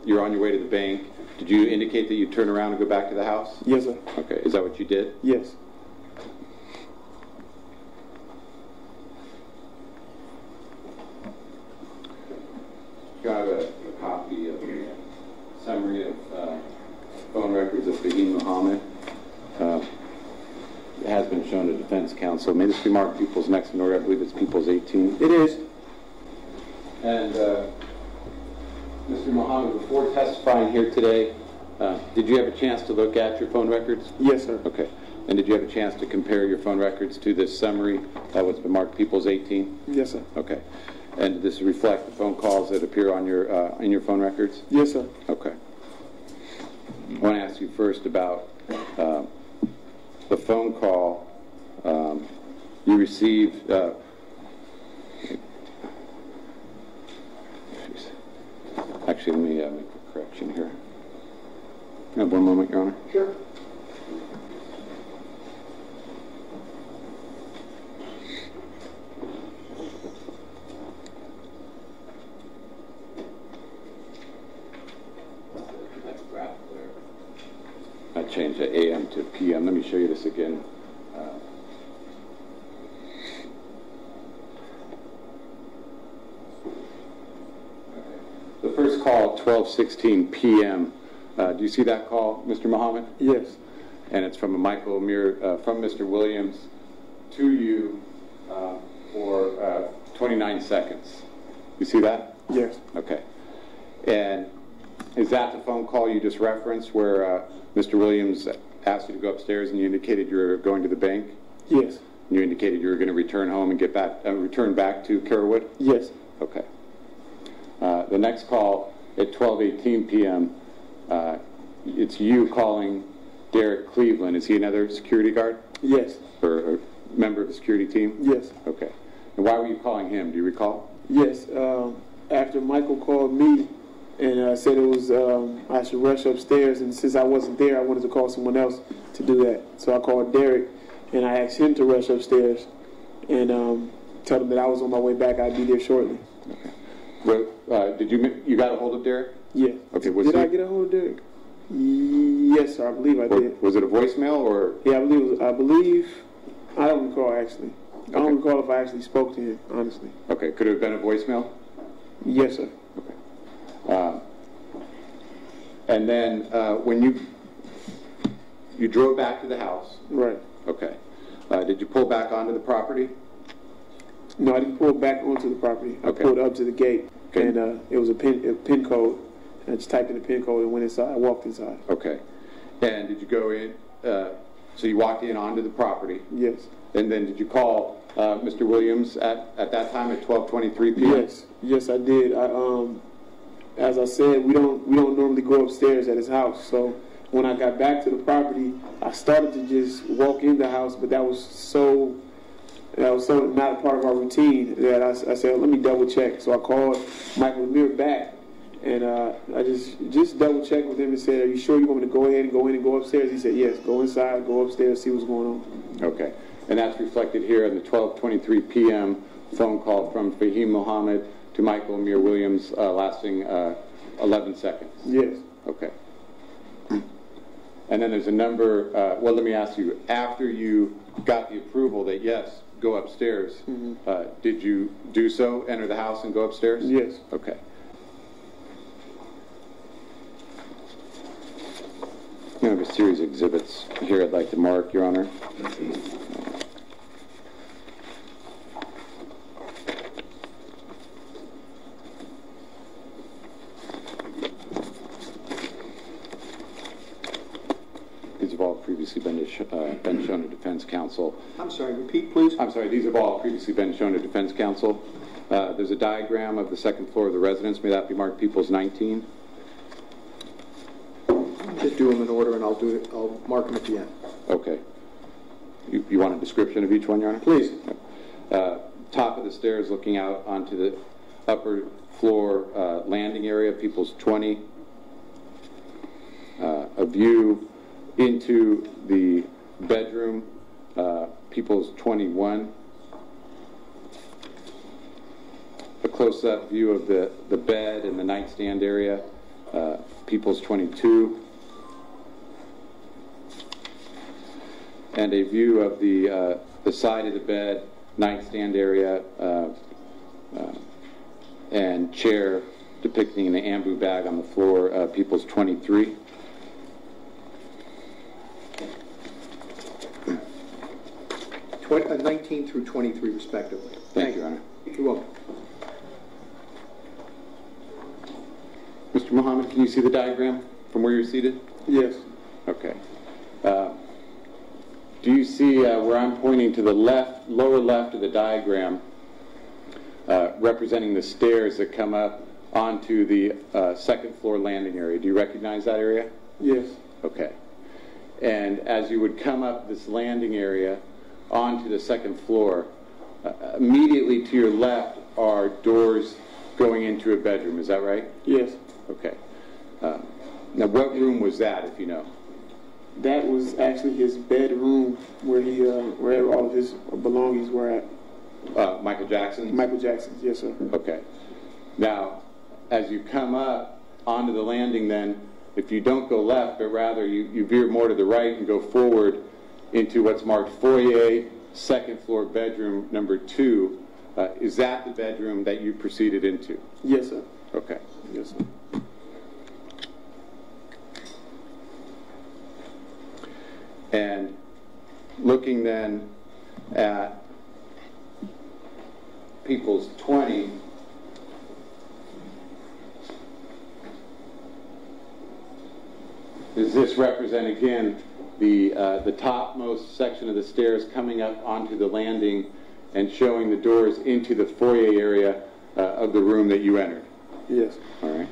you're on your way to the bank. Did you indicate that you turn around and go back to the house? Yes, sir. Okay, is that what you did? Yes. Got a copy of the summary of phone records of Faheem Muhammed. It has been shown to defense counsel. May this be marked People's next in order. I believe it's People's 18. It is. And Mr. Muhammad, before testifying here today, did you have a chance to look at your phone records? Yes, sir. Okay. And did you have a chance to compare your phone records to this summary that was marked People's 18? Yes, sir. Okay. And did this reflect the phone calls that appear on your in your phone records? Yes, sir. Okay. I want to ask you first about the phone call you received. Actually, let me make a correction here. Have one moment, Your Honor. Sure. I changed the AM to PM. Let me show you this again. The first call, 12:16 p.m. Do you see that call, Mr. Muhammad? Yes. And it's from a Michael Amir, from Mr. Williams to you for 29 seconds. You see that? Yes. Okay. And is that the phone call you just referenced where Mr. Williams asked you to go upstairs and you indicated you were going to the bank? Yes. And you indicated you were going to return home and get back, return back to Carrollwood? Yes. Okay. The next call at 12:18 p.m., it's you calling Derek Cleveland. Is he another security guard? Yes. Or a member of the security team? Yes. Okay. And why were you calling him? Do you recall? Yes. After Michael called me and said it was I should rush upstairs, and since I wasn't there, I wanted to call someone else to do that. So I called Derek, and I asked him to rush upstairs and tell him that I was on my way back. I'd be there shortly. Okay. Well, did you got a hold of Derek? Yeah. Okay. Did I get a hold of Derek? Yes, sir. I believe I did. Was it a voicemail or? Yeah, I believe. I don't recall actually. I don't recall if I actually spoke to him, honestly. Okay. Could it have been a voicemail? Yes, sir. Okay. And then when you drove back to the house. Right. Okay. Did you pull back onto the property? No, I didn't pull back onto the property. I pulled up to the gate, and it was a pin code. And I just typed in the pin code and went inside. I walked inside. Okay. And did you go in? So you walked in onto the property. Yes. And then did you call Mr. Williams at that time at 12:23 p.m.? Yes. Yes, I did. As I said, we don't normally go upstairs at his house. So when I got back to the property, I started to just walk in the house, but that was so not a part of our routine that I said, let me double check. So I called Michael Amir back, and I just double checked with him and said, are you sure you want me to go ahead and go in and go upstairs? He said, yes, go inside, go upstairs, see what's going on. Okay. And that's reflected here in the 12:23 p.m. phone call from Faheem Muhammed to Michael Amir Williams lasting 11 seconds. Yes. Okay. And then there's a number, well, let me ask you, after you got the approval that, yes, go upstairs, did you do so, enter the house and go upstairs? Yes. Okay. I have a series of exhibits here I'd like to mark, Your Honor. These have all previously been shown to defense counsel. I'm sorry, repeat, please. I'm sorry, these have all previously been shown to defense counsel. There's a diagram of the second floor of the residence. May that be marked People's 19? Just do them in order, and I'll mark them at the end. Okay. You want a description of each one, Your Honor? Please. Top of the stairs looking out onto the upper floor landing area, People's 20. A view into the bedroom, People's 21. A close-up view of the bed and the nightstand area, People's 22, and a view of the side of the bed, nightstand area, and chair depicting an ambu bag on the floor, People's 23. Tw 19 through 23 respectively. Thank you, Your Honor. You're welcome. Mr. Muhammad, can you see the diagram from where you're seated? Yes. Okay. Do you see where I'm pointing to the left, lower left of the diagram, representing the stairs that come up onto the second floor landing area? Do you recognize that area? Yes. Okay. And as you would come up this landing area onto the second floor, immediately to your left are doors going into a bedroom. Is that right? Yes. Okay. Now, what room was that, if you know? That was actually his bedroom where he, where all of his belongings were at. Michael Jackson's? Michael Jackson's, yes, sir. Okay. Now, as you come up onto the landing then, if you don't go left, but rather you veer more to the right and go forward into what's marked foyer, second floor bedroom number 2, is that the bedroom that you proceeded into? Yes, sir. Okay. Yes, sir. And looking then at People's 20, does this represent again the topmost section of the stairs coming up onto the landing and showing the doors into the foyer area of the room that you entered? Yes. All right.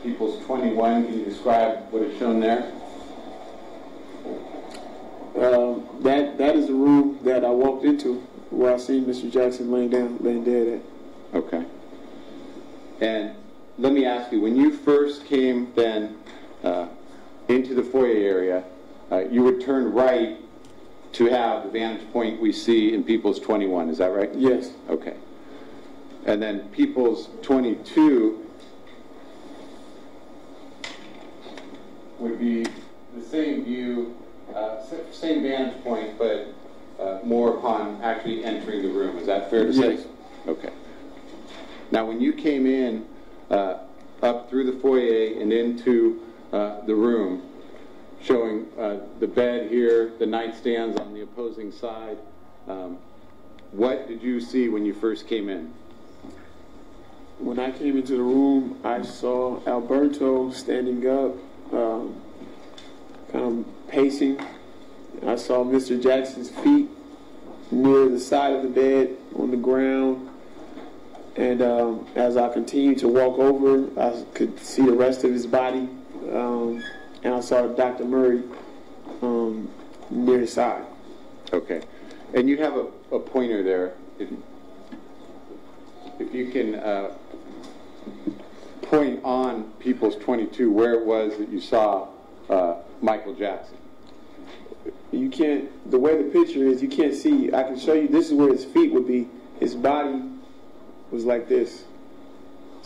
People's 21, can you describe what is shown there? That is the room that I walked into where I seen Mr. Jackson laying dead at. Okay. And let me ask you, when you first came then into the foyer area, you would turn right to have the vantage point we see in People's 21, is that right? Yes. Okay. And then People's 22 would be the same view, same vantage point, but more upon actually entering the room. Is that fair to say? Yes. Okay. Now, when you came in up through the foyer and into the room, showing the bed here, the nightstands on the opposing side, what did you see when you first came in? When I came into the room, I saw Alberto standing up, kind of pacing. I saw Mr. Jackson's feet near the side of the bed on the ground. And as I continued to walk over, I could see the rest of his body. And I saw Dr. Murray near his side. Okay. And you have a pointer there. If you can point on People's 22 where it was that you saw Michael Jackson. You can't, the way the picture is, you can't see. I can show you, this is where his feet would be. His body was like this.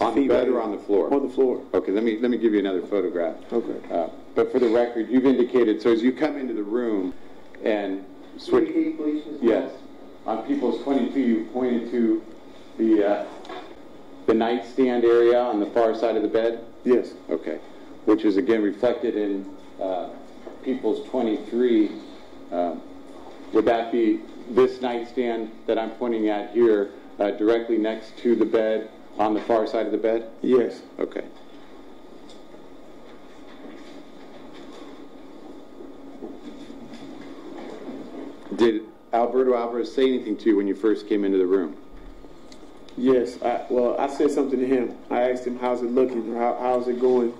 On the bed or on the floor? On the floor. Okay, let me give you another photograph. Okay. But for the record, you've indicated, so as you come into the room and switch... Yes. On People's 22, you pointed to the nightstand area on the far side of the bed? Yes. Okay. Which is again reflected in People's 23. Would that be this nightstand that I'm pointing at here, directly next to the bed, on the far side of the bed? Yes. Okay. Did Alberto Alvarez say anything to you when you first came into the room? Yes. I said something to him. I asked him, how's it looking, or how's it going?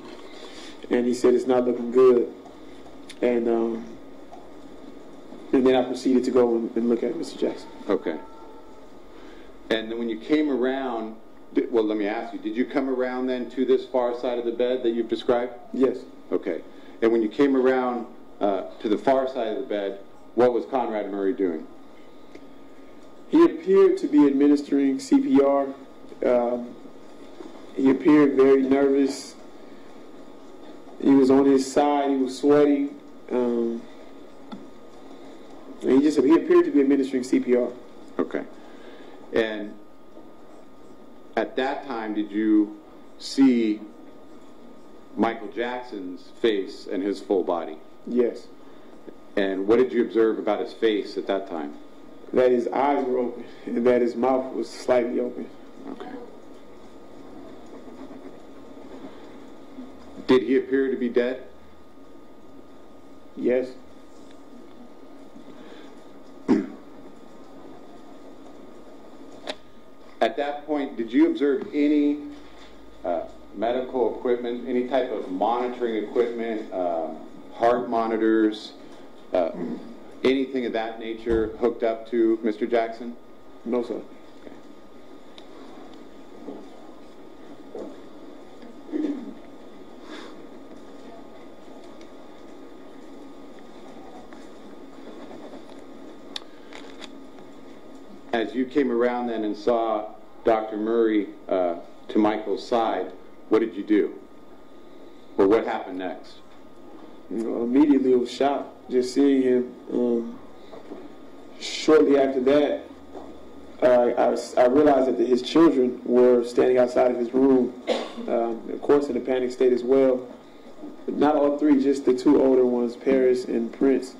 And he said it's not looking good. And then I proceeded to go and look at Mr. Jackson. Okay. And then when you came around, well, let me ask you, did you come around then to this far side of the bed that you've described? Yes. Okay. And when you came around to the far side of the bed, what was Conrad Murray doing? appeared to be administering CPR. He appeared very nervous. He was on his side. He was sweating. And he appeared to be administering CPR. Okay. And at that time, did you see Michael Jackson's face and his full body? Yes. And what did you observe about his face at that time? That his eyes were open and that his mouth was slightly open. Okay. Did he appear to be dead? Yes. At that point, did you observe any medical equipment, any type of monitoring equipment, heart monitors, anything of that nature hooked up to Mr. Jackson? No, sir. As you came around then and saw Dr. Murray to Michael's side, what did you do? Or what happened next? Immediately it was shocked just seeing him. Shortly after that, I realized that his children were standing outside of his room, of course in a panic state as well. But not all three, just the two older ones, Paris and Prince.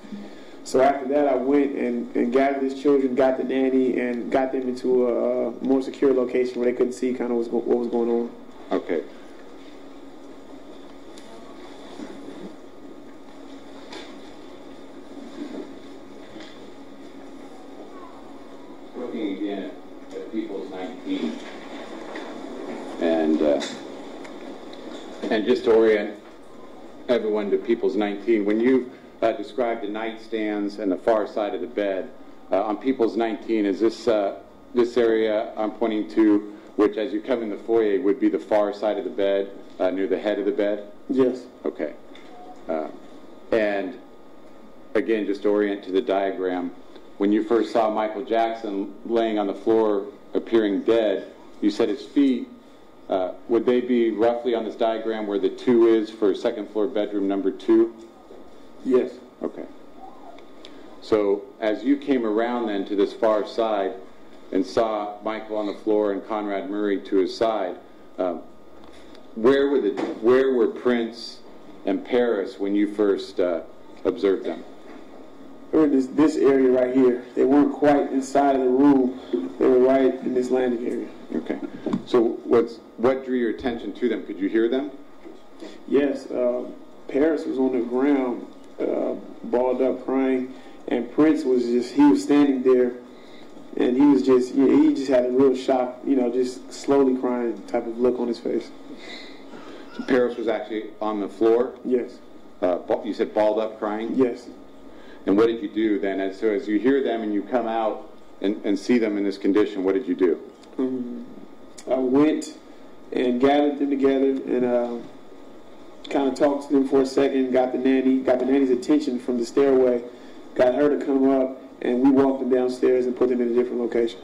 So after that, I went and gathered his children, got the nanny, and got them into a more secure location where they couldn't see kind of what was going on. Okay. Looking again at People's 19, and just to orient everyone to People's 19, when you described the nightstands and the far side of the bed. On People's 19, is this area I'm pointing to, which as you come in the foyer would be the far side of the bed, near the head of the bed? Yes. Okay. And again, just to orient to the diagram, when you first saw Michael Jackson laying on the floor, appearing dead, you said his feet, would they be roughly on this diagram where the 2 is for second floor bedroom number 2? Yes. Okay. So as you came around then to this far side and saw Michael on the floor and Conrad Murray to his side, where were Prince and Paris when you first observed them? They were in this area right here. They weren't quite inside of the room. They were right in this landing area. Okay. So what drew your attention to them? Could you hear them? Yes. Paris was on the ground, balled up crying, and Prince was standing there, and he was he just had a real shock, just slowly crying type of look on his face. So Paris was actually on the floor? Yes. You said balled up crying? Yes. And what did you do then? And so as you hear them and you come out and see them in this condition, what did you do? I went and gathered them together and kind of talked to them for a second, got the nanny's attention from the stairway, got her to come up, and we walked them downstairs and put them in a different location.